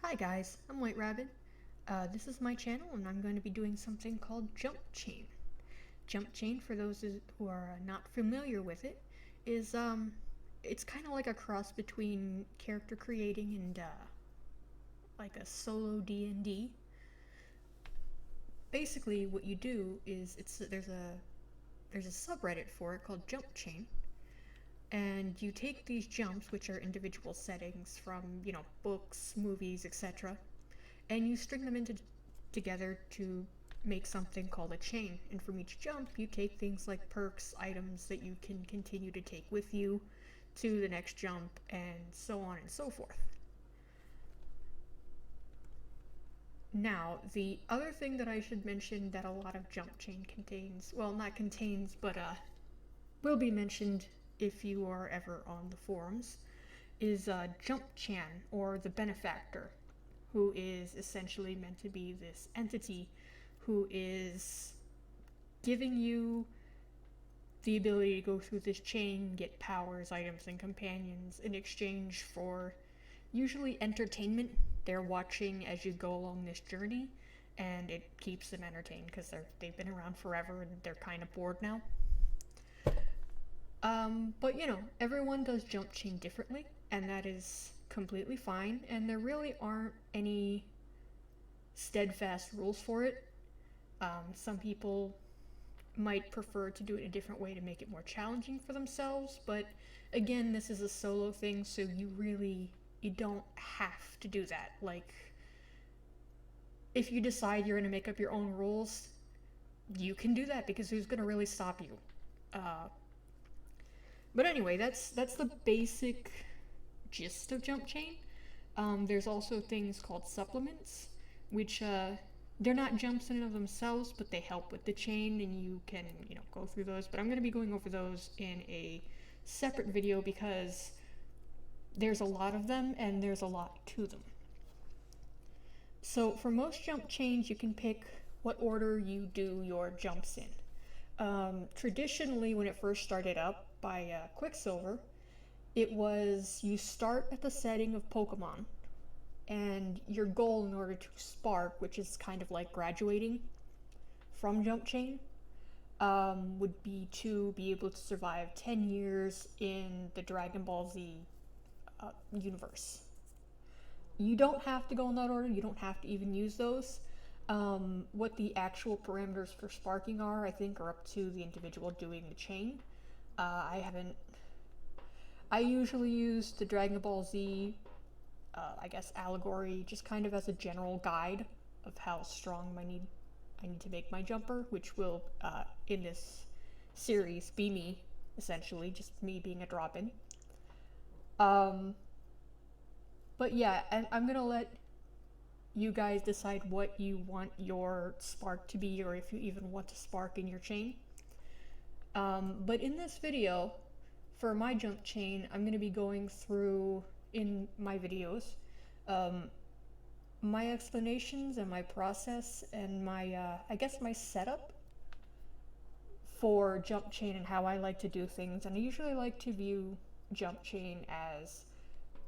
Hi guys, I'm White Rabbit. This is my channel and I'm going to be doing something called Jumpchain. Jumpchain, for those who are not familiar with it, is it's kind of like a cross between character creating and like a solo D&D. Basically, what you do is there's a subreddit for it called Jumpchain, and you take these jumps, which are individual settings from books, movies, etc., and you string them together to make something called a chain. And from each jump, you take things like perks, items that you can continue to take with you to the next jump, and so on and so forth. Now, the other thing that I should mention that a lot of Jumpchain contains, well, not contains, but will be mentioned if you are ever on the forums, is Jumpchan, or the benefactor, who is essentially meant to be this entity who is giving you the ability to go through this chain, get powers, items, and companions in exchange for usually entertainment. They're watching as you go along this journey, and it keeps them entertained because they've been around forever and they're kind of bored now. But everyone does Jumpchain differently, and that is completely fine, and there really aren't any steadfast rules for it. Some people might prefer to do it a different way to make it more challenging for themselves, but again, this is a solo thing, so you don't have to do that. Like, if you decide you're going to make up your own rules, you can do that, because who's going to really stop you? But anyway, that's the basic gist of Jumpchain. There's also things called supplements, which they're not jumps in and of themselves, but they help with the chain, and you can go through those. But I'm going to be going over those in a separate video because there's a lot of them and there's a lot to them. So for most jump chains, you can pick what order you do your jumps in. Traditionally, when it first started up by Quicksilver, it was you start at the setting of Pokemon, and your goal in order to spark, which is kind of like graduating from Jumpchain, would be to be able to survive 10 years in the Dragon Ball Z universe. You don't have to go in that order, you don't have to even use those. What the actual parameters for sparking are, I think, are up to the individual doing the chain. I usually use the Dragon Ball Z, I guess, allegory, just kind of as a general guide of how strong I need to make my jumper, which will, in this series, be me, essentially, just me being a drop-in. But yeah, and I'm gonna let you guys decide what you want your spark to be, or if you even want to spark in your chain. But in this video, for my jump chain, I'm going to be going through, in my videos, my explanations and my process and my, I guess, my setup for jump chain and how I like to do things. And I usually like to view jump chain as,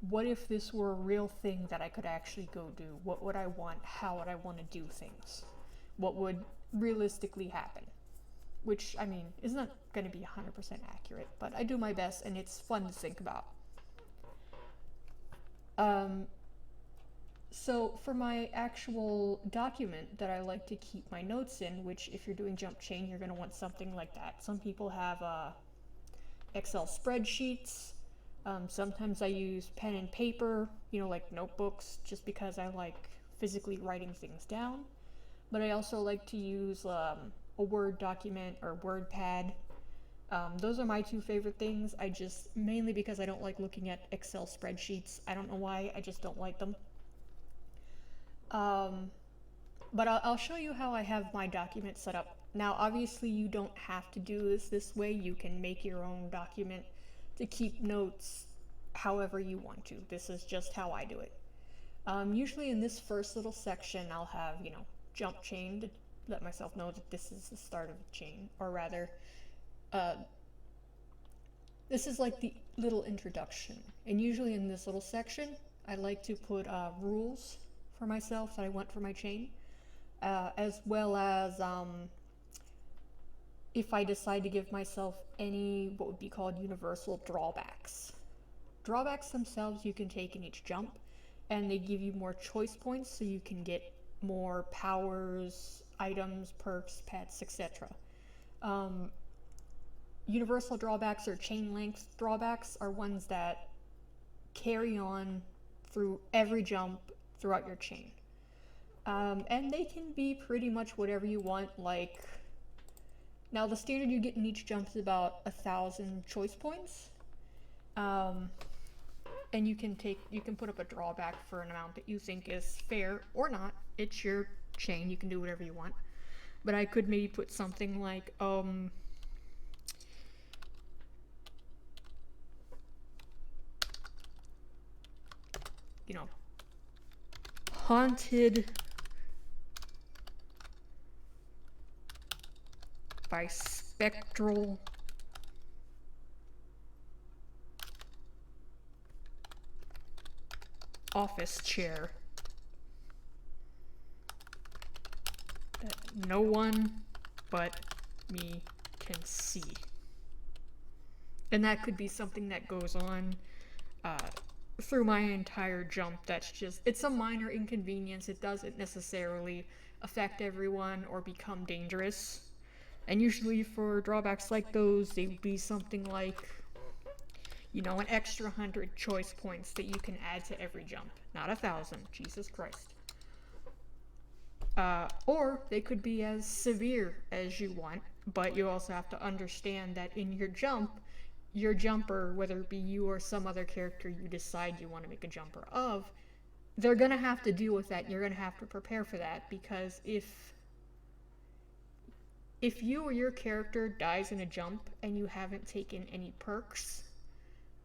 what if this were a real thing that I could actually go do? What would I want? How would I want to do things? What would realistically happen? Which, I mean, is not going to be 100% accurate, but I do my best, and it's fun to think about. So for my actual document that I like to keep my notes in, which if you're doing Jumpchain, you're going to want something like that. Some people have Excel spreadsheets. Sometimes I use pen and paper, like notebooks, just because I like physically writing things down. But I also like to use a Word document or WordPad. Those are my two favorite things. Mainly because I don't like looking at Excel spreadsheets. I don't know why, I just don't like them. But I'll show you how I have my document set up. Now, obviously, you don't have to do this way. You can make your own document to keep notes however you want to. This is just how I do it. Usually in this first little section, I'll have, jump chain to let myself know that this is the start of the chain, or rather, this is like the little introduction. And usually in this little section, I like to put rules for myself that I want for my chain, as well as if I decide to give myself any what would be called universal drawbacks. Drawbacks themselves you can take in each jump, and they give you more choice points so you can get more powers, items, perks, pets, etc. Universal drawbacks or chain length drawbacks are ones that carry on through every jump throughout your chain. And they can be pretty much whatever you want, like, now the standard you get in each jump is about 1,000 choice points. And you can put up a drawback for an amount that you think is fair or not. It's your chain, you can do whatever you want. But I could maybe put something like, you know, haunted by spectral office chair that no one but me can see. And that could be something that goes on through my entire jump. That's just, it's a minor inconvenience. It doesn't necessarily affect everyone or become dangerous. And usually for drawbacks like those, they would be something like, you know, an extra 100 choice points that you can add to every jump. Not 1,000, Jesus Christ. Or they could be as severe as you want, but you also have to understand that in your jump, your jumper, whether it be you or some other character you decide you want to make a jumper of, they're going to have to deal with that. You're going to have to prepare for that, because if you or your character dies in a jump and you haven't taken any perks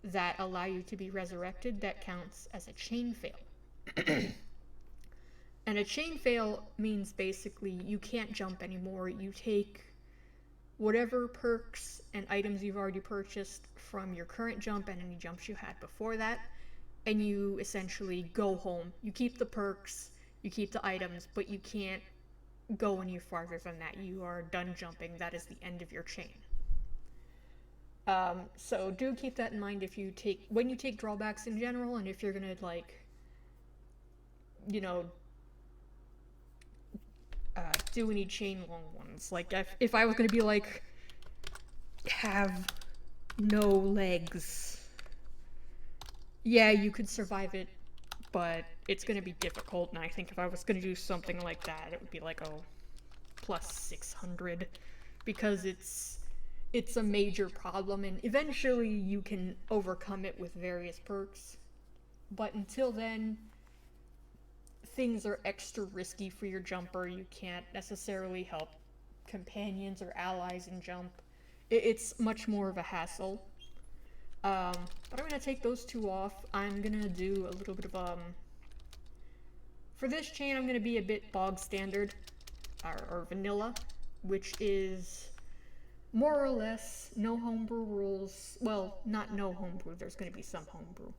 that allow you to be resurrected, that counts as a chain fail. And a chain fail means basically you can't jump anymore. You take whatever perks and items you've already purchased from your current jump and any jumps you had before that, and you essentially go home. You keep the perks, you keep the items, but you can't go any farther than that. You are done jumping. That is the end of your chain. So do keep that in mind when you take drawbacks in general, and if you're gonna, like, you know, do any chain long ones. Like, if I was gonna be like, have no legs, yeah, you could survive it, but it's gonna be difficult. And I think if I was gonna do something like that, it would be like, plus 600, because it's a major problem, and eventually you can overcome it with various perks. But until then, things are extra risky for your jumper. You can't necessarily help companions or allies in jump. It's much more of a hassle. But I'm gonna take those two off. I'm gonna do a little bit of for this chain, I'm gonna be a bit bog standard or vanilla, which is more or less no homebrew rules. Well, not no homebrew, there's going to be some homebrew.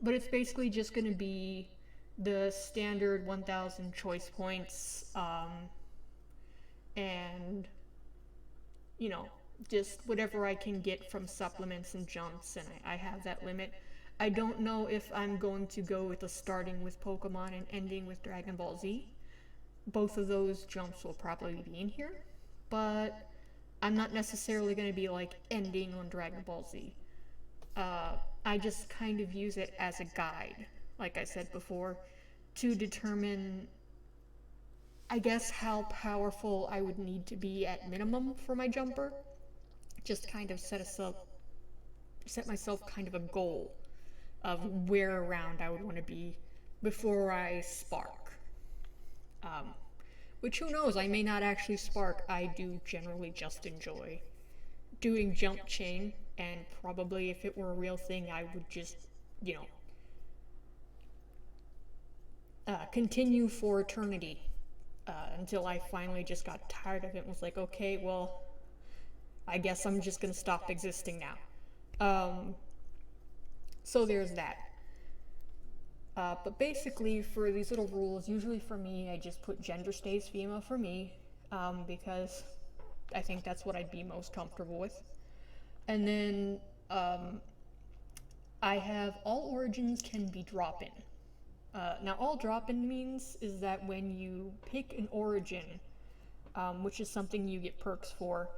But it's basically just going to be the standard 1,000 choice points, and, you know, just whatever I can get from supplements and jumps, and I have that limit. I don't know if I'm going to go with starting with Pokemon and ending with Dragon Ball Z. Both of those jumps will probably be in here, but I'm not necessarily going to be like ending on Dragon Ball Z. I just kind of use it as a guide, like I said before, to determine, I guess, how powerful I would need to be at minimum for my jumper. Just kind of set myself kind of a goal of where around I would want to be before I spark. Which, who knows, I may not actually spark. I do generally just enjoy doing Jumpchain, and probably if it were a real thing, I would just, you know, continue for eternity, until I finally just got tired of it and was like, okay, well, I guess I'm just gonna stop existing now. So there's that. But basically, for these little rules, usually for me, I just put gender stays female for me, because I think that's what I'd be most comfortable with. And then I have all origins can be drop-in. Now, all drop-in means is that when you pick an origin, which is something you get perks for,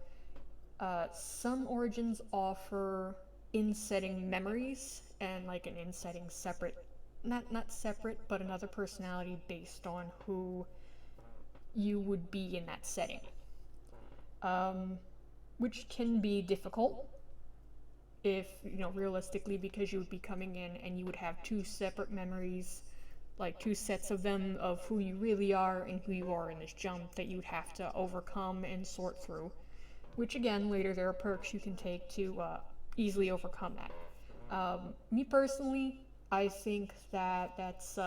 some origins offer in-setting memories and like an in-setting separate, not separate, but another personality based on who you would be in that setting, which can be difficult if, you know, realistically, because you would be coming in and you would have two separate memories, like two sets of them of who you really are and who you are in this jump that you'd have to overcome and sort through. Which again, later there are perks you can take to easily overcome that. Me personally, I think that that's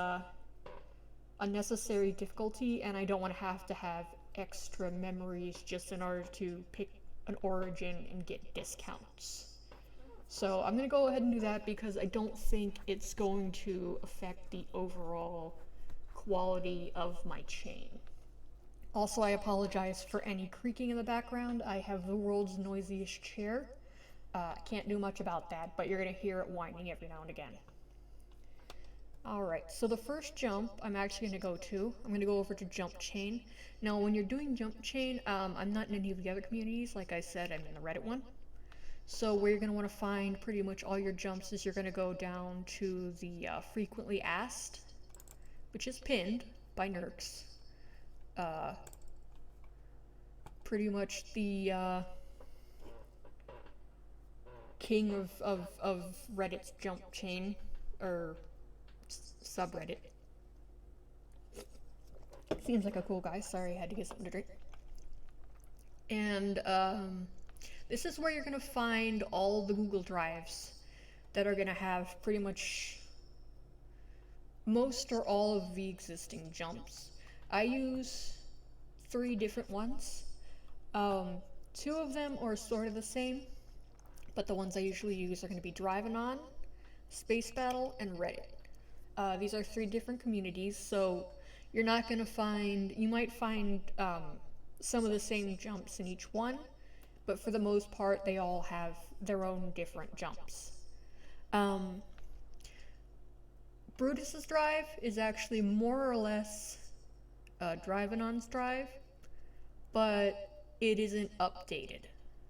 unnecessary difficulty, and I don't want to have extra memories just in order to pick an origin and get discounts. So I'm going to go ahead and do that because I don't think it's going to affect the overall quality of my chain. Also, I apologize for any creaking in the background. I have the world's noisiest chair. I can't do much about that, but you're going to hear it whining every now and again. Alright, so the first jump I'm actually going to I'm going to go over to Jumpchain. Now, when you're doing Jumpchain, I'm not in any of the other communities. Like I said, I'm in the Reddit one. So where you're going to want to find pretty much all your jumps is you're going to go down to the frequently asked, which is pinned by Nerks. Pretty much the king of Reddit's jump chain, or subreddit. Seems like a cool guy. Sorry, I had to get something to drink. And this is where you're going to find all the Google Drives that are going to have pretty much most or all of the existing jumps. I use 3 different ones. 2 of them are sort of the same, but the ones I usually use are going to be Driving On, Space Battle, and Reddit. These are 3 different communities, so you're not going to find, you might find some of the same jumps in each one, but for the most part, they all have their own different jumps. Brutus's drive is actually more or less Driving On's drive, but it isn't updated.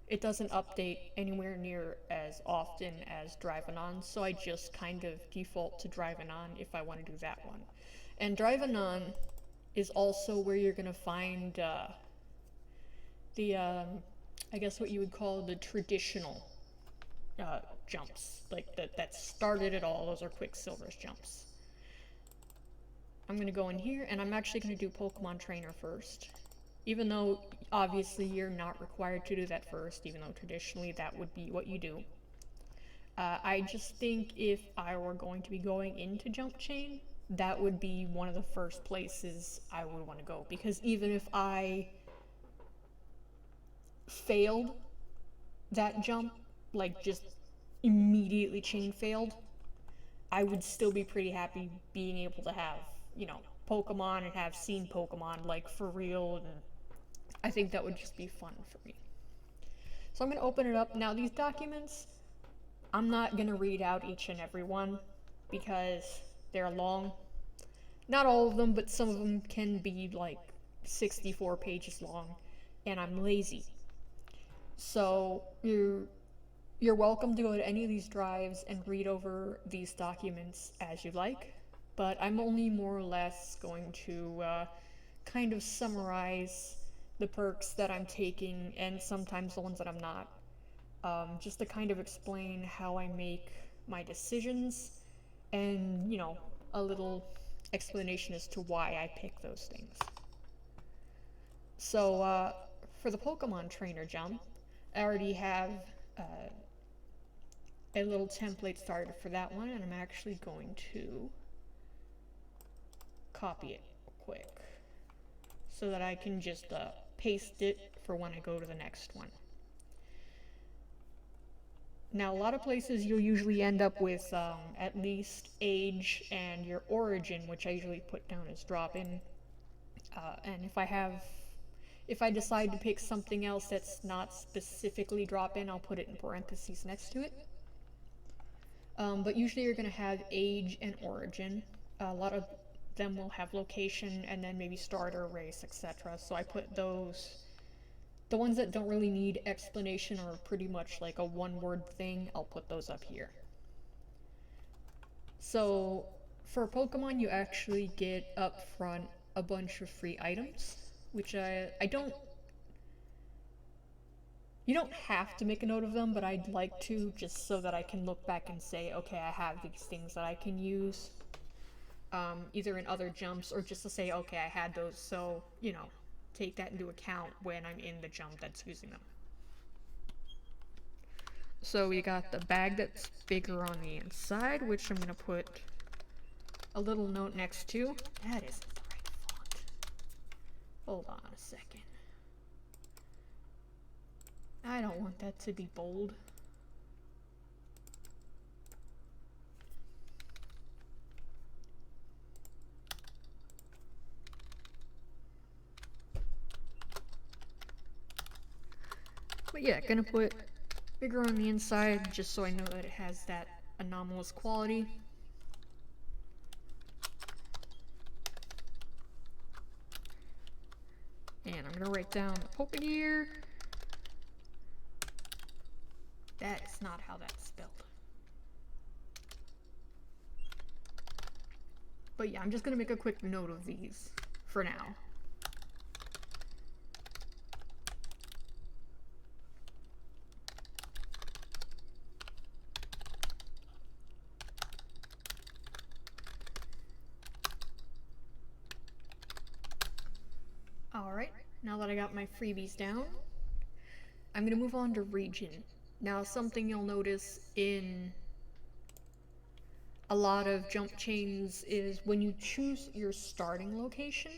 It doesn't update anywhere near as often as Driving On, so I just kind of default to Driving On if I want to do that one. And Driving On is also where you're going to find I guess what you would call the traditional jumps, like that started it all. Those are Quicksilver's jumps. I'm going to go in here, and I'm actually going to do Pokemon Trainer first. Even though, obviously, you're not required to do that first, even though traditionally that would be what you do. I just think if I were going to be going into Jumpchain, that would be one of the first places I would want to go. Because even if I failed that jump, like just immediately chain failed, I would still be pretty happy being able to have, you know, Pokemon and have seen Pokemon like for real, and I think that would just be fun for me. So I'm going to open it up. Now these documents, I'm not going to read out each and every one because they're long. Not all of them, but some of them can be like 64 pages long, and I'm lazy. So you're welcome to go to any of these drives and read over these documents as you like, but I'm only more or less going to kind of summarize the perks that I'm taking and sometimes the ones that I'm not, just to kind of explain how I make my decisions and, you know, a little explanation as to why I pick those things. So for the Pokemon Trainer jump, I already have a little template started for that one, and I'm actually going to copy it quick so that I can just paste it for when I go to the next one. Now, a lot of places you'll usually end up with at least age and your origin, which I usually put down as drop in. And if I decide to pick something else that's not specifically drop in, I'll put it in parentheses next to it. But usually you're going to have age and origin. A lot of them will have location and then maybe starter, race, etc. So I put those, the ones that don't really need explanation or pretty much like a one-word thing, I'll put those up here. So for Pokemon, you actually get up front a bunch of free items, which I don't, you don't have to make a note of them, but I'd like to just so that I can look back and say, okay, I have these things that I can use, either in other jumps or just to say, okay, I had those, so, you know, take that into account when I'm in the jump that's using them. So we got the bag that's bigger on the inside, which I'm going to put a little note next to. That isn't the right font. Hold on a second. I don't want that to be bold. But yeah, gonna put bigger on the inside just so I know that it has that anomalous quality. And I'm gonna write down the Pokegear. That is not how that's spelled. But yeah, I'm just gonna make a quick note of these for now. Alright, now that I got my freebies down, I'm gonna move on to region. Now, something you'll notice in a lot of jump chains is when you choose your starting location,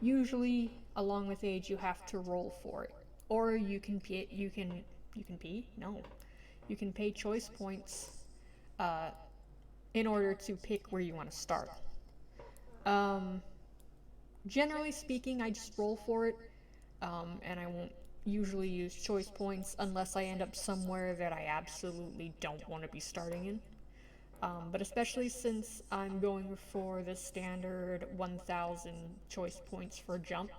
usually along with age you have to roll for it, or you can pay choice points in order to pick where you want to start. Generally speaking, I just roll for it, and I won't usually use choice points unless I end up somewhere that I absolutely don't want to be starting in. But especially since I'm going for the standard 1,000 choice points per jump,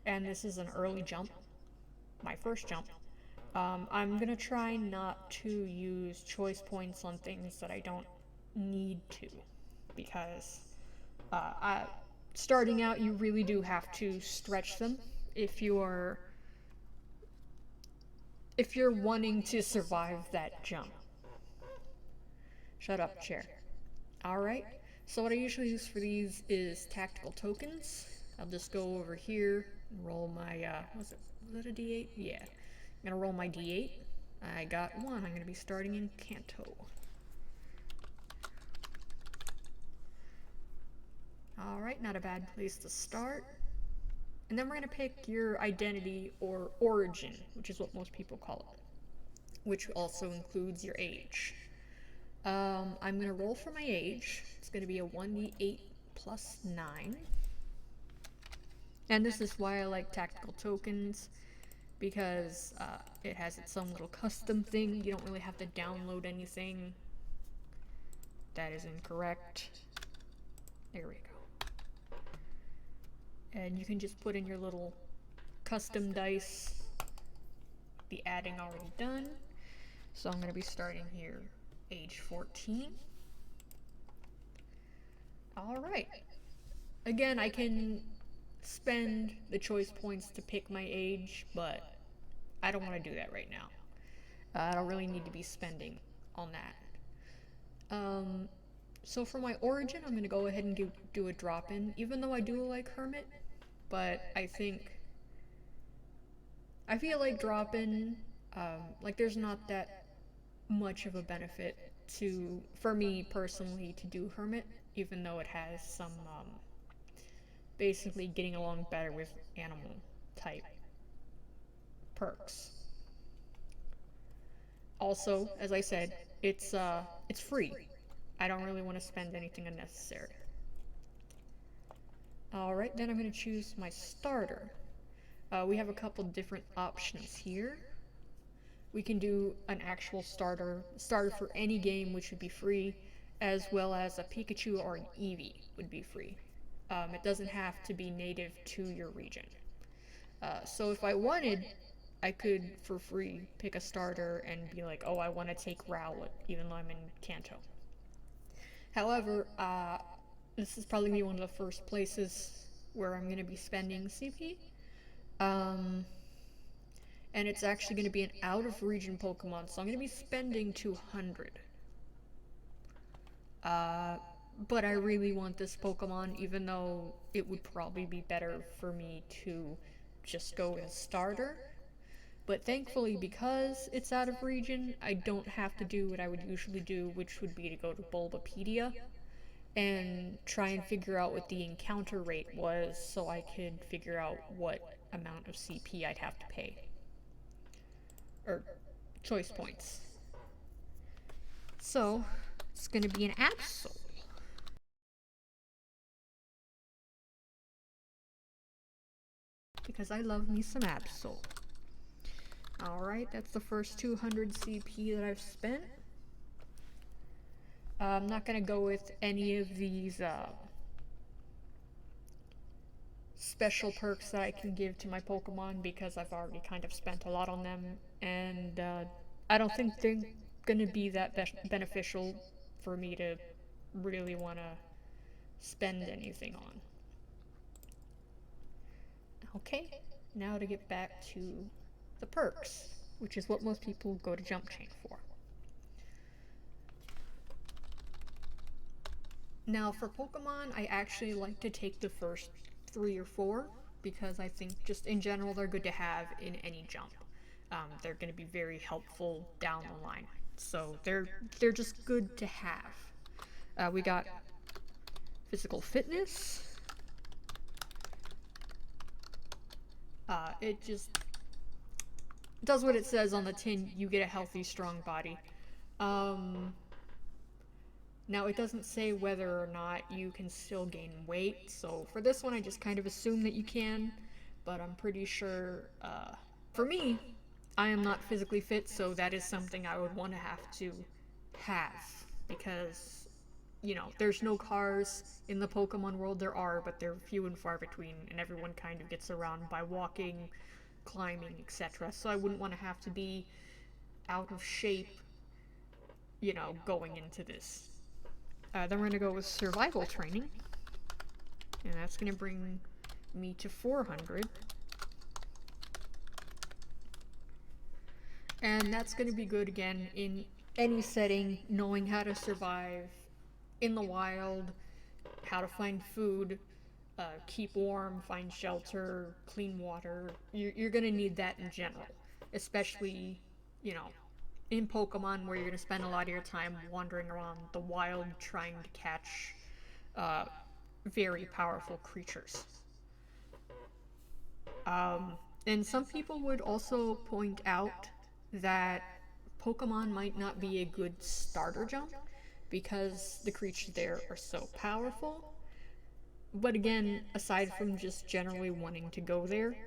and this is an early jump, my first jump, I'm gonna try not to use choice points on things that I don't need to, because starting out you really do have to stretch them if you're wanting to survive that jump. Shut up, chair. Alright, so what I usually use for these is tactical tokens. I'll just go over here and roll my, was it a D8? Yeah. I'm gonna roll my D8. I got one. I'm gonna be starting in Kanto. Alright, not a bad place to start. And then we're gonna pick your identity or origin, which is what most people call it, which also includes your age. I'm gonna roll for my age. It's gonna be a 1d8 plus 9. And this is why I like tactical tokens, because it has its own little custom thing. You don't really have to download anything. That is incorrect. There we go. And you can just put in your little custom dice. The adding already done. So I'm gonna be starting here. Age 14. Alright. Again, I can spend the choice points to pick my age, but I don't want to do that right now. I don't really need to be spending on that. So for my origin, I'm going to go ahead and do a drop-in, even though I do like Hermit, but I feel like drop-in, like there's not that much of a benefit for me personally to do Hermit, even though it has some, basically getting along better with animal type perks. Also, as I said, it's free. I don't really want to spend anything unnecessary. Alright, then I'm going to choose my starter. We have a couple different options here. We can do an actual starter for any game, which would be free, as well as a Pikachu or an Eevee would be free. It doesn't have to be native to your region. So if I wanted, I could, for free, pick a starter and be like, oh, I want to take Rowlet, even though I'm in Kanto. However, this is probably going to be one of the first places where I'm going to be spending CP. And it's actually going to be an out-of-region Pokemon, so I'm going to be spending 200. But I really want this Pokemon, even though it would probably be better for me to just go with a starter. But thankfully, because it's out of region, I don't have to do what I would usually do, which would be to go to Bulbapedia and try and figure out what the encounter rate was so I could figure out what amount of CP I'd have to pay. Or choice points. So, it's gonna be an Absol. Because I love me some Absol. Alright, that's the first 200 CP that I've spent. I'm not gonna go with any of these special perks that I can give to my Pokemon because I've already kind of spent a lot on them, and I don't think they're gonna be that beneficial for me to really want to spend anything on. Okay, now to get back to the perks, which is what most people go to Jumpchain for. Now for Pokemon, I actually like to take the first 3 or 4 because I think just in general they're good to have in any jump. They're going to be very helpful down the line, so they're just good to have. We got physical fitness. It just does what it says on the tin. You get a healthy, strong body. Now, it doesn't say whether or not you can still gain weight, so for this one I just kind of assume that you can, but I'm pretty sure, for me, I am not physically fit, so that is something I would want to have, because, you know, there's no cars in the Pokemon world. There are, but they're few and far between, and everyone kind of gets around by walking, climbing, etc., so I wouldn't want to have to be out of shape, you know, going into this. Then we're going to go with survival training, and that's going to bring me to 400. And that's going to be good again in any setting, knowing how to survive in the wild, how to find food, keep warm, find shelter, clean water. You're going to need that in general, especially, you know, in Pokemon, where you're going to spend a lot of your time wandering around the wild trying to catch very powerful creatures. And some people would also point out that Pokemon might not be a good starter jump because the creatures there are so powerful. But again, aside from just generally wanting to go there,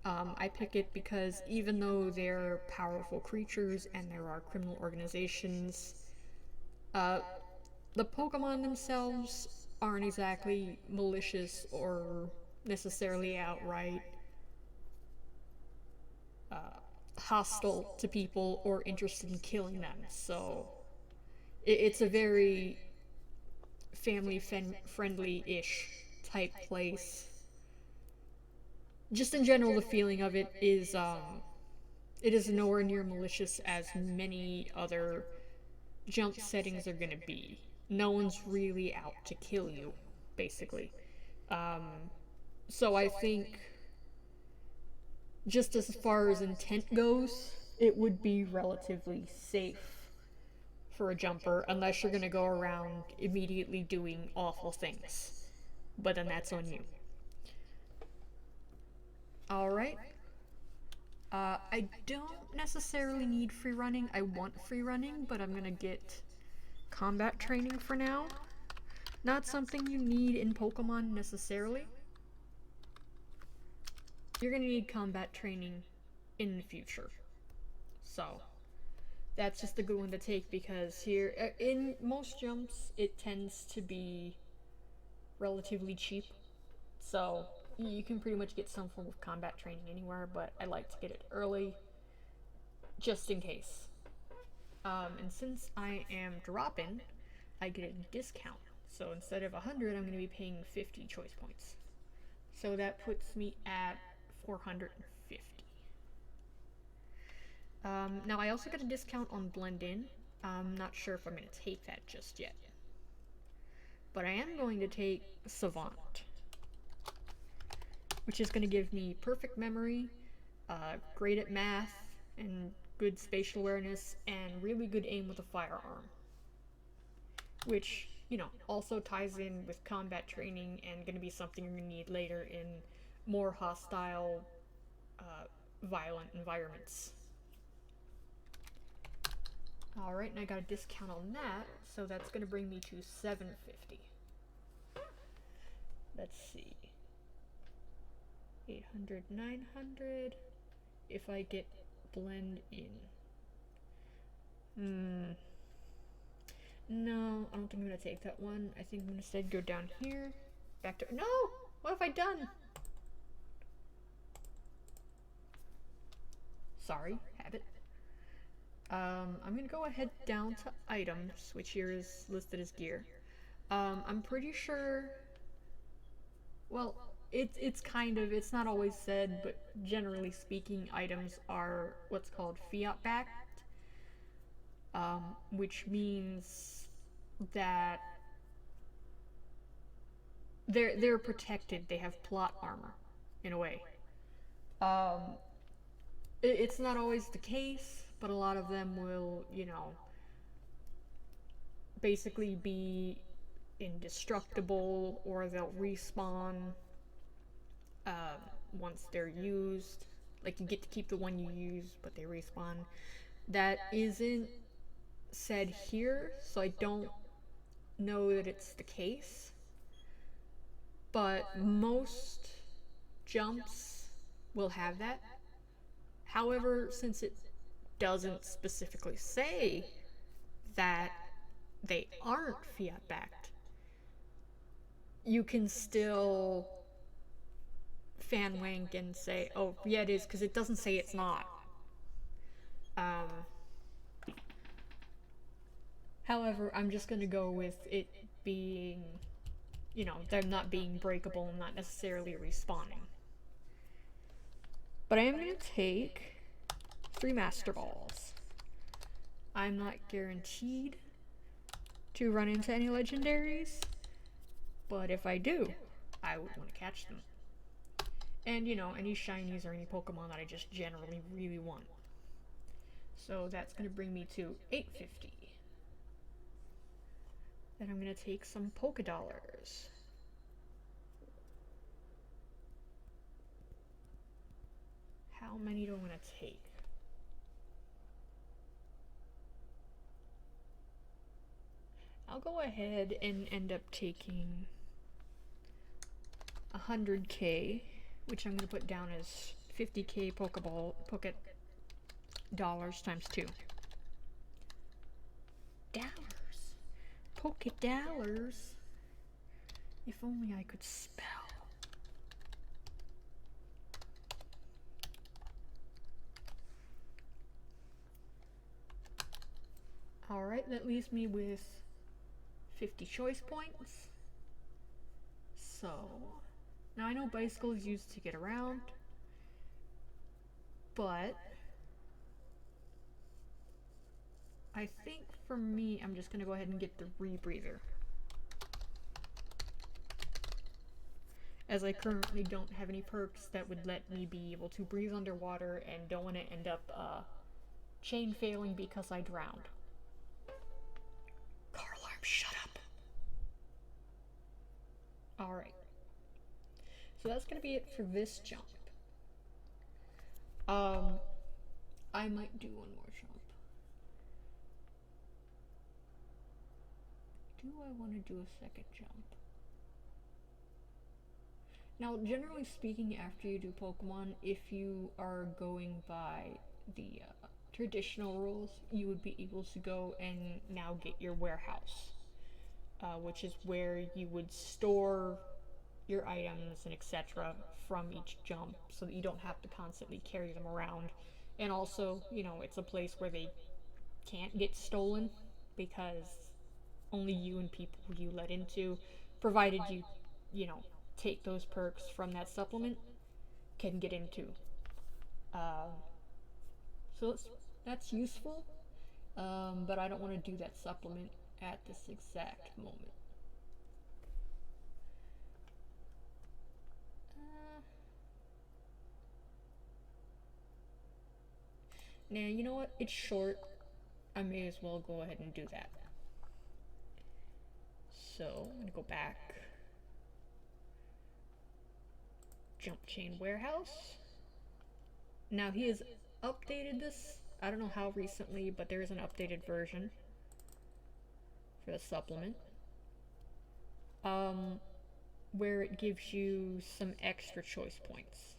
I pick it because even though they're powerful creatures and there are criminal organizations, the Pokemon themselves aren't exactly malicious or necessarily outright hostile to people or interested in killing them. So it's a very family-friendly-ish type place. Just in general, the feeling of it is nowhere near malicious as many other jump settings are gonna be. No one's really out to kill you, basically. So I think, just as far as intent goes, it would be relatively safe for a jumper, unless you're gonna go around immediately doing awful things. But then that's on you. Alright. I don't necessarily need free running. I want free running, but I'm gonna get combat training for now. Not something you need in Pokemon necessarily. You're gonna need combat training in the future. So, that's just a good one to take because here, in most jumps, it tends to be relatively cheap. So, you can pretty much get some form of combat training anywhere, but I like to get it early just in case. And since I am dropping, I get a discount. So instead of 100, I'm going to be paying 50 choice points. So that puts me at 450. Now I also got a discount on blend in. I'm not sure if I'm going to take that just yet. But I am going to take Savant, which is going to give me perfect memory, great at math, and good spatial awareness, and really good aim with a firearm. Which, you know, also ties in with combat training and going to be something you're going to need later in more hostile, violent environments. Alright, and I got a discount on that, so that's going to bring me to 750. Let's see. 800, 900. If I get blend in. No, I don't think I'm gonna take that one. I think I'm gonna instead go down here. Back to. No! What have I done? Sorry, habit. I'm gonna go ahead down to items, which here is listed as gear. I'm pretty sure. Well, it's not always said, but generally speaking, items are what's called fiat backed, which means that they're protected. They have plot armor, in a way. It's not always the case, but a lot of them will, you know, basically be indestructible, or they'll respawn once they're used. Like, you get to keep the one you use, but they respawn. That isn't said here, so I don't know that it's the case. But most jumps will have that. However, since it doesn't specifically say that they aren't fiat backed, you can still fan wank and say, oh, yeah, it is, because it doesn't say it's not. However, I'm just gonna go with it being, you know, them not being breakable and not necessarily respawning. But I am gonna take 3 Master Balls. I'm not guaranteed to run into any legendaries, but if I do, I would want to catch them. And, you know, any shinies or any Pokemon that I just generally really want. So that's going to bring me to 850. Then I'm going to take some Pokedollars. How many do I want to take? I'll go ahead and end up taking 100k, which I'm going to put down as 50k Poké dollars times 2. Dollars. Poké dollars. If only I could spell. Alright, that leaves me with 50 choice points. So, now I know bicycle is used to get around, but I think for me, I'm just gonna go ahead and get the rebreather, as I currently don't have any perks that would let me be able to breathe underwater and don't want to end up chain failing because I drowned. Car alarm, shut up. Alright. So that's going to be it for this jump. Um, I might do one more jump. Do I want to do a second jump? Now, generally speaking, after you do Pokemon, if you are going by the traditional rules, you would be able to go and now get your warehouse, which is where you would store your items and etc. from each jump so that you don't have to constantly carry them around. And also, it's a place where they can't get stolen because only you and people you let into, provided you know, take those perks from that supplement, can get into. Um, so that's useful, but I don't want to do that supplement at this exact moment. Uh, Now, you know what? It's short. I may as well go ahead and do that. So, I'm gonna go back. Jumpchain Warehouse. Now, he has updated this. I don't know how recently, but there is an updated version for the supplement. Um, where it gives you some extra choice points.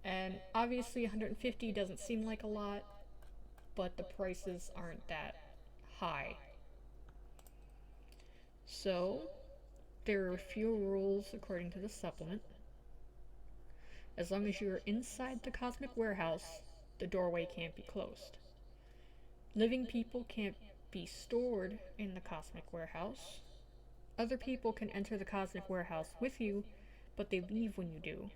And obviously, 150 doesn't seem like a lot, but the prices aren't that high. So, there are a few rules according to the supplement. As long as you are inside the cosmic warehouse, the doorway can't be closed. Living people can't be stored in the cosmic warehouse. Other people can enter the cosmic warehouse with you, but they leave when you do.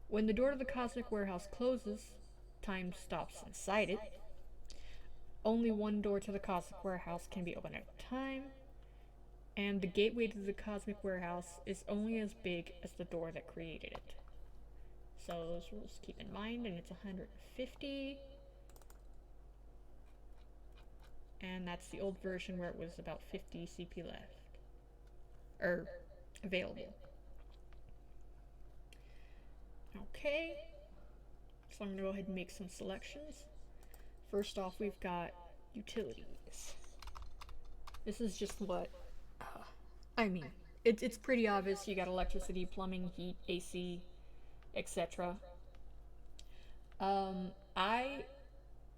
When the door to the cosmic warehouse closes, time stops inside it. Only one door to the cosmic warehouse can be opened at a time, and the gateway to the cosmic warehouse is only as big as the door that created it. So those rules keep in mind, and it's 150. And that's the old version where it was about 50 CP left. Or available. Okay. So I'm gonna go ahead and make some selections. First off, we've got utilities. This is just what I mean. It's pretty obvious. You got electricity, plumbing, heat, AC, etc. I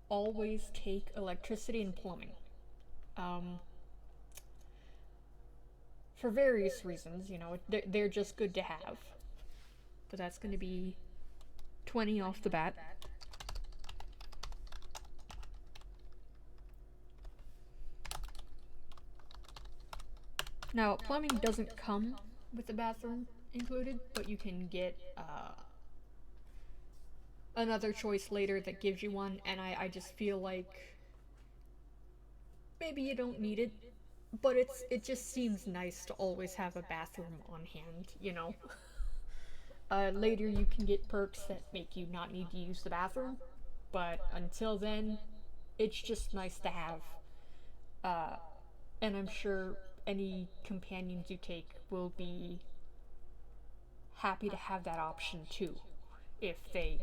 always take electricity and plumbing. Um, for various reasons, they're just good to have. But that's going to be 20 off the bat. Now, plumbing doesn't come with the bathroom included, but you can get another choice later that gives you one, and I just feel like maybe you don't need it, but it just seems nice to always have a bathroom on hand. Later you can get perks that make you not need to use the bathroom, but until then, it's just nice to have. Uh, and I'm sure any companions you take will be happy to have that option too, if they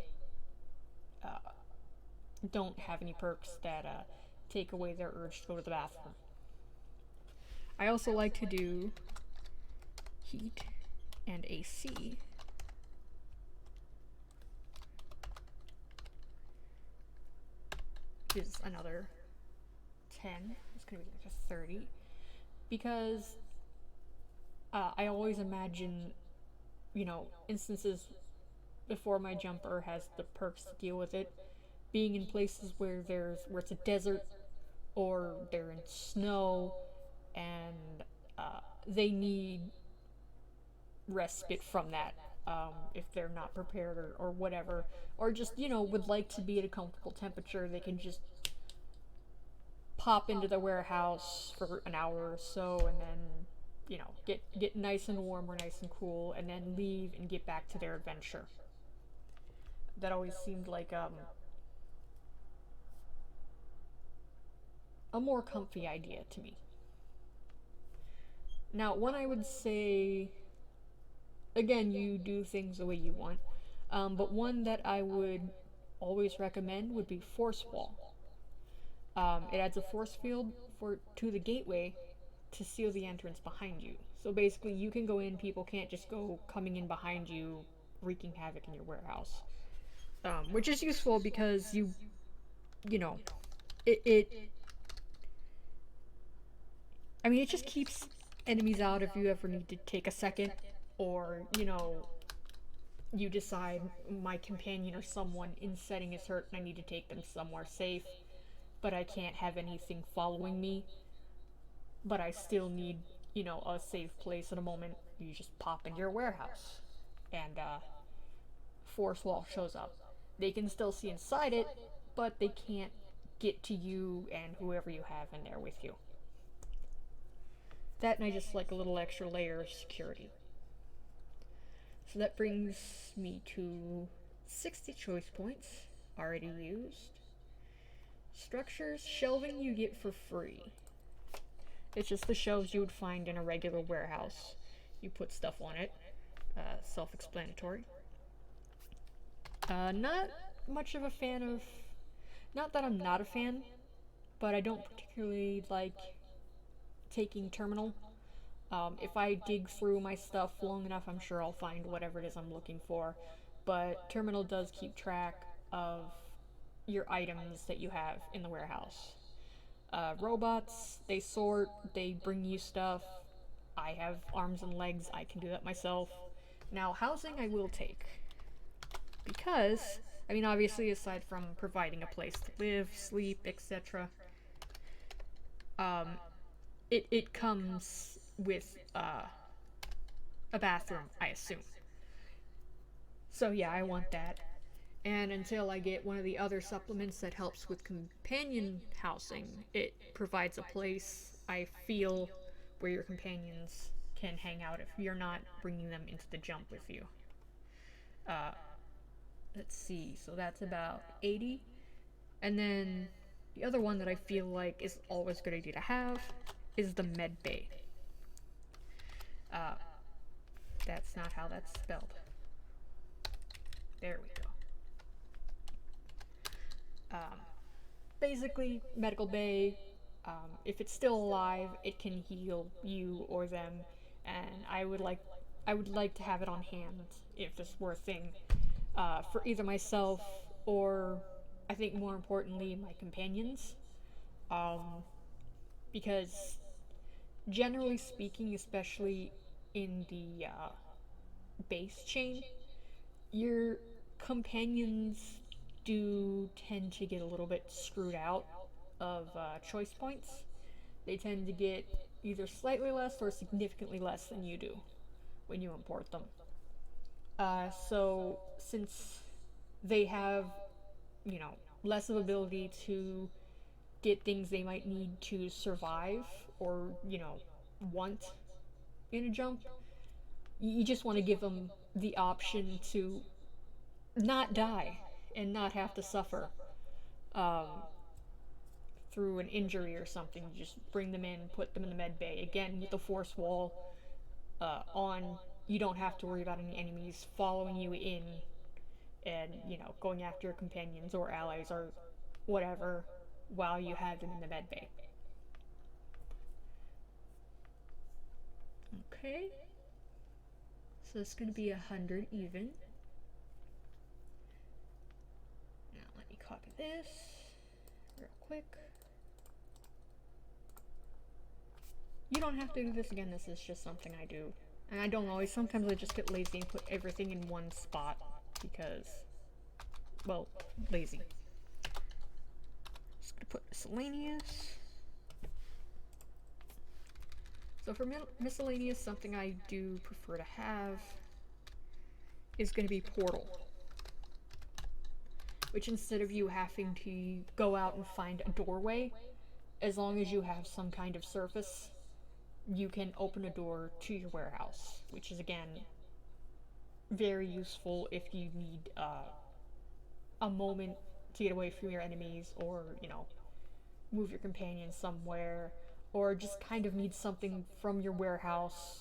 uh, don't have any perks that take away their urge to go to the bathroom. I also like to do heat and AC. Which is another 10. It's gonna be like a 30. Because I always imagine, instances before my jumper has the perks to deal with it, being in places where it's a desert or they're in snow and they need respite from that, if they're not prepared or whatever, or just would like to be at a comfortable temperature. They can just pop into the warehouse for an hour or so and then get nice and warm or nice and cool and then leave and get back to their adventure. That always seemed like a more comfy idea to me. Now, one I would say, again, you do things the way you want. But one that I would always recommend would be Force Wall. It adds a force field to the gateway to seal the entrance behind you. So basically, you can go in, people can't just go coming in behind you, wreaking havoc in your warehouse. Which is useful because you know, it I mean, it just keeps enemies out if you ever need to take a second, or, you decide my companion or someone in setting is hurt and I need to take them somewhere safe, but I can't have anything following me, but I still need, a safe place in a moment. You just pop into your warehouse, and Force Wall shows up. They can still see inside it, but they can't get to you and whoever you have in there with you. That and I just like a little extra layer of security. So that brings me to 60 choice points already used. Structures, shelving you get for free. It's just the shelves you would find in a regular warehouse. You put stuff on it. Self explanatory. Not much of a fan of. Not that I'm not a fan, but I don't particularly like taking terminal. If I dig through my stuff long enough, I'm sure I'll find whatever it is I'm looking for. But terminal does keep track of your items that you have in the warehouse. Robots, they sort, they bring you stuff. I have arms and legs, I can do that myself. Now, housing I will take. Because, I mean, obviously, aside from providing a place to live, sleep, etc., um, it comes with a bathroom, I assume. So yeah, I want that. And until I get one of the other supplements that helps with companion housing, it provides a place, I feel, where your companions can hang out if you're not bringing them into the jump with you. Uh, let's see, so that's about 80. And then the other one that I feel like is always a good idea to have is the med bay. Uh, that's not how that's spelled. There we go. Basically, medical bay. If it's still alive, it can heal you or them, and I would like to have it on hand if this were a thing, for either myself or, I think more importantly, my companions. Um, because generally speaking, especially in the base chain, your companions do tend to get a little bit screwed out of choice points. They tend to get either slightly less or significantly less than you do when you import them. So, since they have, you know, less of ability to get things they might need to survive or, want in a jump, you just want to give them the option to not die and not have to suffer um, through an injury or something. You just bring them in, put them in the med bay. Again, with the force wall on, you don't have to worry about any enemies following you in and, going after your companions or allies or whatever while you have them in the med bay. Okay, so it's going to be 100 even. Now let me copy this real quick. You don't have to do this again, this is just something I do. And I don't always, sometimes I just get lazy and put everything in one spot because, well, lazy. Just gonna put miscellaneous. So for miscellaneous, something I do prefer to have is going to be portal. Which, instead of you having to go out and find a doorway, as long as you have some kind of surface, you can open a door to your warehouse, which is, again, very useful if you need a moment to get away from your enemies, or, move your companion somewhere, or just kind of need something from your warehouse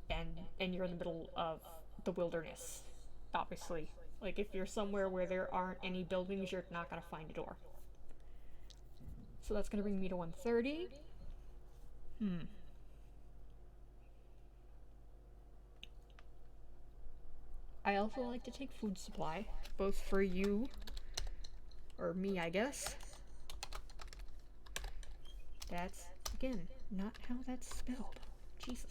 and you're in the middle of the wilderness, obviously. Like if you're somewhere where there aren't any buildings, you're not gonna find a door. So that's gonna bring me to 130. I also like to take food supply, both for you, or me, I guess. That's, again, not how that's spelled. Jesus.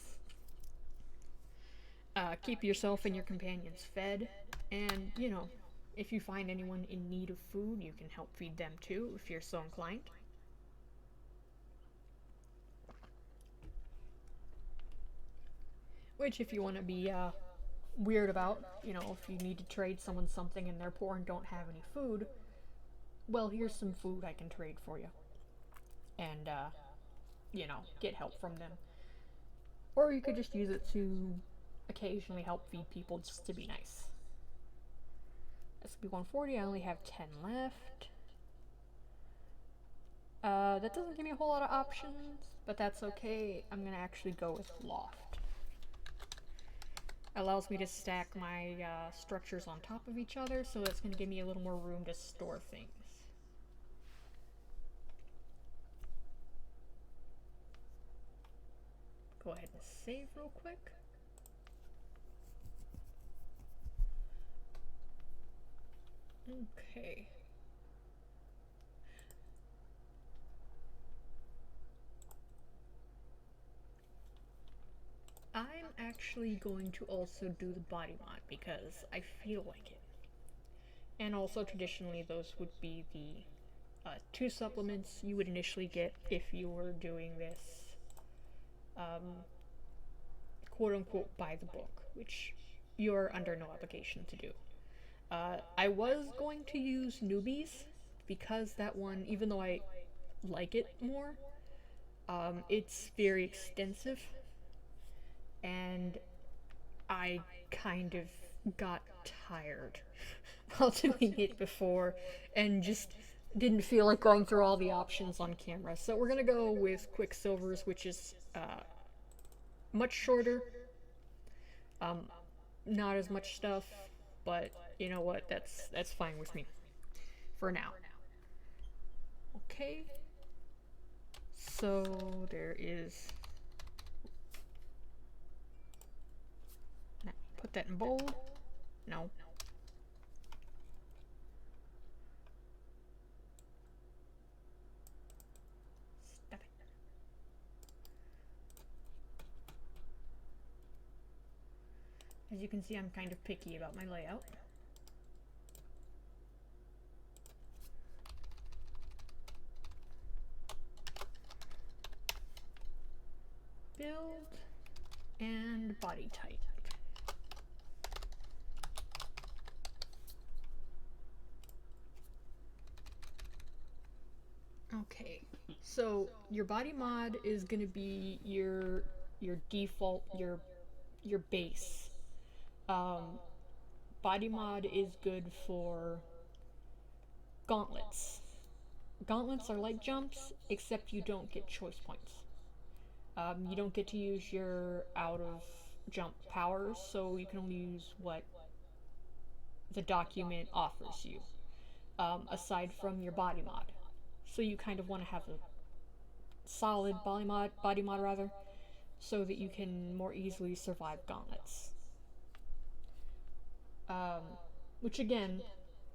Keep yourself and your companions fed, and, you know, if you find anyone in need of food, you can help feed them too, if you're so inclined. Which, if you want to be, weird about, you know, if you need to trade someone something and they're poor and don't have any food, well, here's some food I can trade for you. And, you know, get help from them. Or you could just use it to occasionally help feed people just to be nice. This will be 140, I only have 10 left. That doesn't give me a whole lot of options, but that's okay. I'm gonna actually go with loft. Allows me to stack my structures on top of each other, so that's gonna give me a little more room to store things. Go ahead and save real quick. Okay. I'm actually going to also do the body mod because I feel like it. And also traditionally those would be the two supplements you would initially get if you were doing this quote-unquote by the book, which you're under no obligation to do. I was going to use newbies because that one, even though I like it more, it's very extensive, and I kind of got tired while doing it before and just didn't feel like going through all the options on camera. So we're gonna go with Quicksilver's, which is much shorter, not as much stuff, but you know what, that's fine with me for now. Okay, so there is, put that in bold. No. Stop it. As you can see, I'm kind of picky about my layout. Build and body type. Okay, so your body mod is gonna be your default, your base. Um, Body mod is good for gauntlets. Gauntlets are like jumps, except you don't get choice points. You don't get to use your out of jump powers, so you can only use what the document offers you, aside from your body mod. So you kind of want to have a solid body mod rather, so that you can more easily survive gauntlets. Which again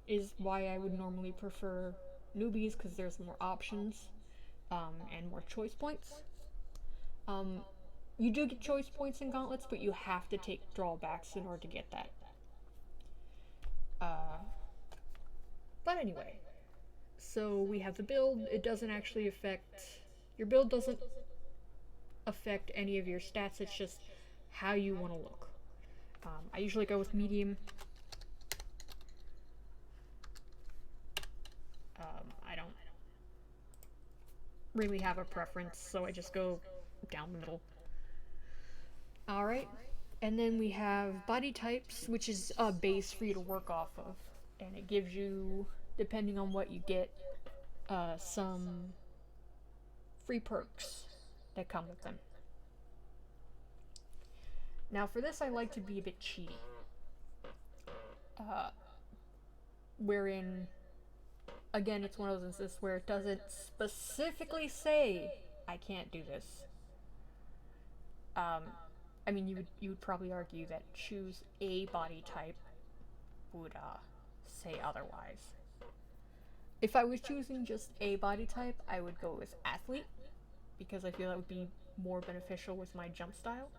is why I would normally prefer newbies, because there's more options and more choice points. You do get choice points in gauntlets, but you have to take drawbacks in order to get that. But anyway, so we have the build. It doesn't actually affect, your build doesn't affect any of your stats, it's just how you want to look. I usually go with medium. I don't really have a preference, so I just go down the middle. Alright, and then we have body types, which is a base for you to work off of, and it gives you, depending on what you get, some free perks that come with them. Now for this, I like to be a bit cheaty. wherein, again, it's one of those instances where it doesn't specifically say I can't do this. Um, I mean, you would probably argue that choose a body type would say otherwise. If I was choosing just a body type, I would go with athlete because I feel that would be more beneficial with my jump style.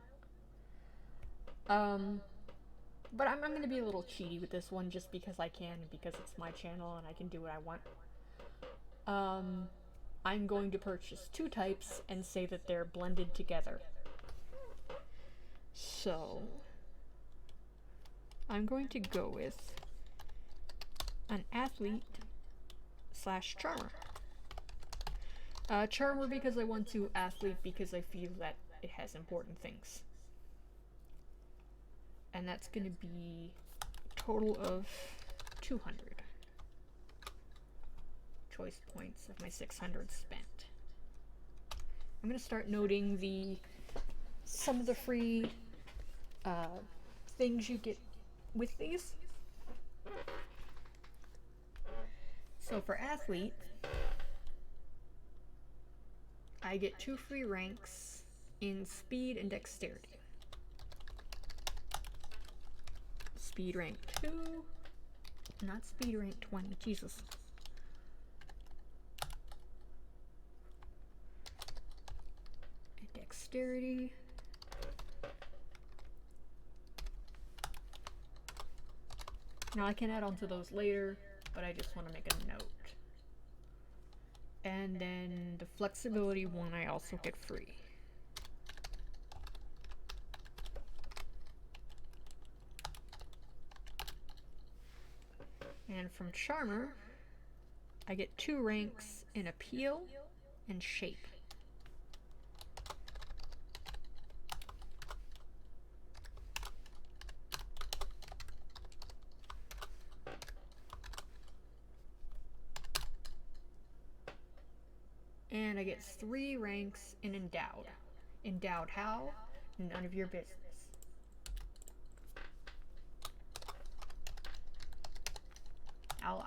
But I'm going to be a little cheaty with this one just because I can, and because it's my channel and I can do what I want. I'm going to purchase two types and say that they're blended together. So, I'm going to go with an athlete slash charmer. Charmer because I want to, athlete because I feel that it has important things. And that's going to be a total of 200 choice points of my 600 spent. I'm going to start noting some of the free things you get with these. So for athlete, I get 2 free ranks in speed and dexterity. Speed rank 2, not speed rank 20, Jesus. And dexterity. Now I can add on to those later, but I just want to make a note. And then the flexibility one I also get free. And from Charmer, I get 2 ranks in appeal and shape. And I get 3 ranks in endowed. Endowed how? None of your business.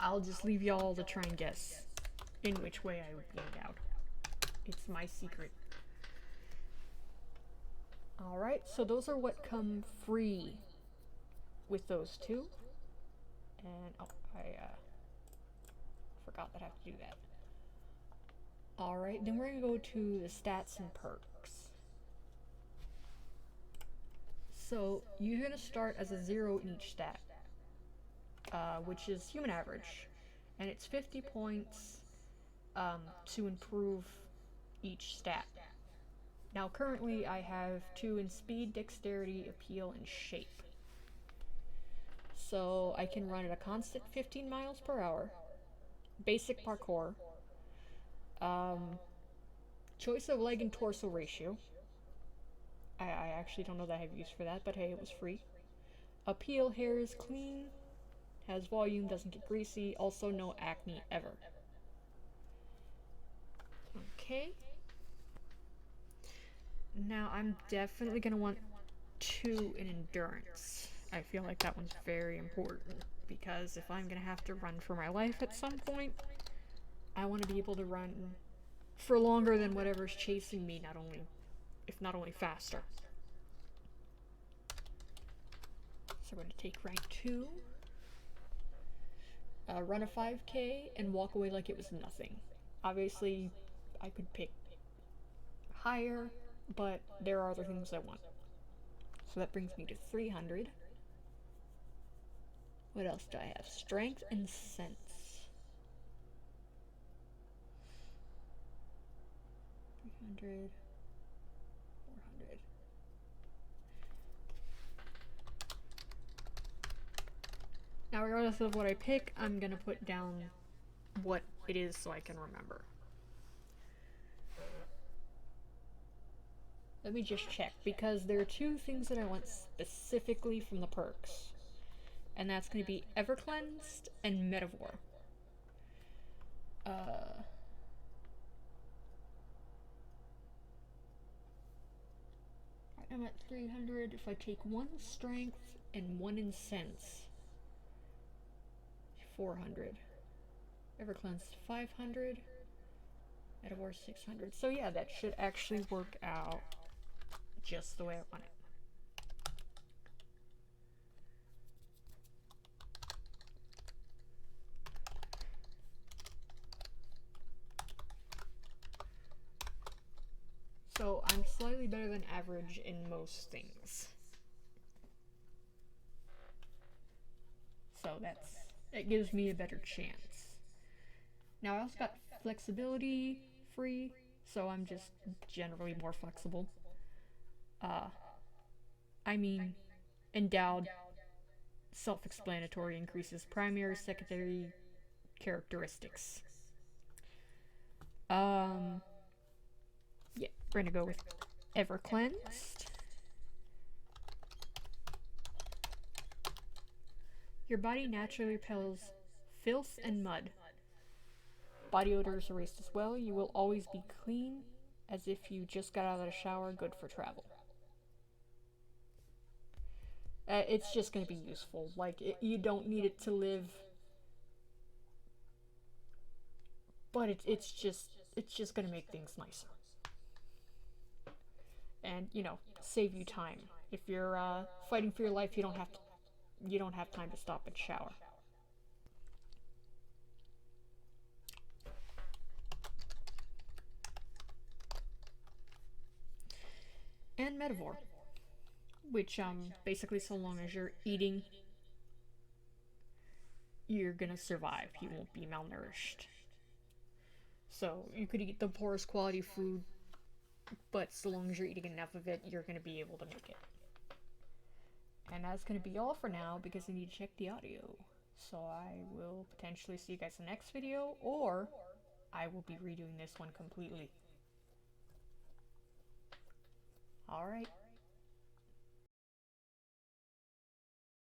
I'll just leave y'all to try and guess in which way I would be endowed. It's my secret. Alright, so those are what come free with those two. And I forgot that I have to do that. Alright, then we're going to go to the stats and perks. So you're going to start as a 0 in each stat, which is human average. And it's 50 points to improve each stat. Now currently I have 2 in speed, dexterity, appeal, and shape. So I can run at a constant 15 miles per hour, basic parkour, choice of leg and torso ratio. I actually don't know that I have use for that, but hey, it was free. Appeal, hair is clean, has volume, doesn't get greasy, also no acne ever. Okay. Now I'm definitely gonna want 2 in endurance. I feel like that one's very important because if I'm gonna have to run for my life at some point, I want to be able to run for longer than whatever's chasing me, not only faster. So we're going to take rank 2, run a 5K, and walk away like it was nothing. Obviously, I could pick higher, but there are other things I want. So that brings me to 300. What else do I have? Strength and sense. 300. 400. Now, regardless of what I pick, I'm gonna put down what it is so I can remember. Let me just check, because there are 2 things that I want specifically from the perks. And that's going to be Ever Cleansed and Metavore. I'm at 300. If I take 1 strength and 1 in sense, 400. Evercleanse 500. Edivore 600. So yeah, that should actually work out just the way I want it. So I'm slightly better than average in most things. So it gives me a better chance. Now I also got flexibility free, so I'm just generally more flexible. I mean, endowed, self-explanatory, increases primary, secondary characteristics. Yeah, we're gonna go with ever cleansed. Your body naturally repels filth and mud. Body odor is erased as well. You will always be clean, as if you just got out of the shower, good for travel. It's just going to be useful. Like, you don't need it to live, but it's just going to make things nicer. And, you know, save you time. If you're fighting for your life, you don't have time to stop and shower. And Medivore, which basically, so long as you're eating, you're gonna survive. You won't be malnourished. So you could eat the poorest quality food, but so long as you're eating enough of it, you're gonna be able to make it. And that's gonna be all for now, because I need to check the audio. So I will potentially see you guys in the next video, or I will be redoing this one completely.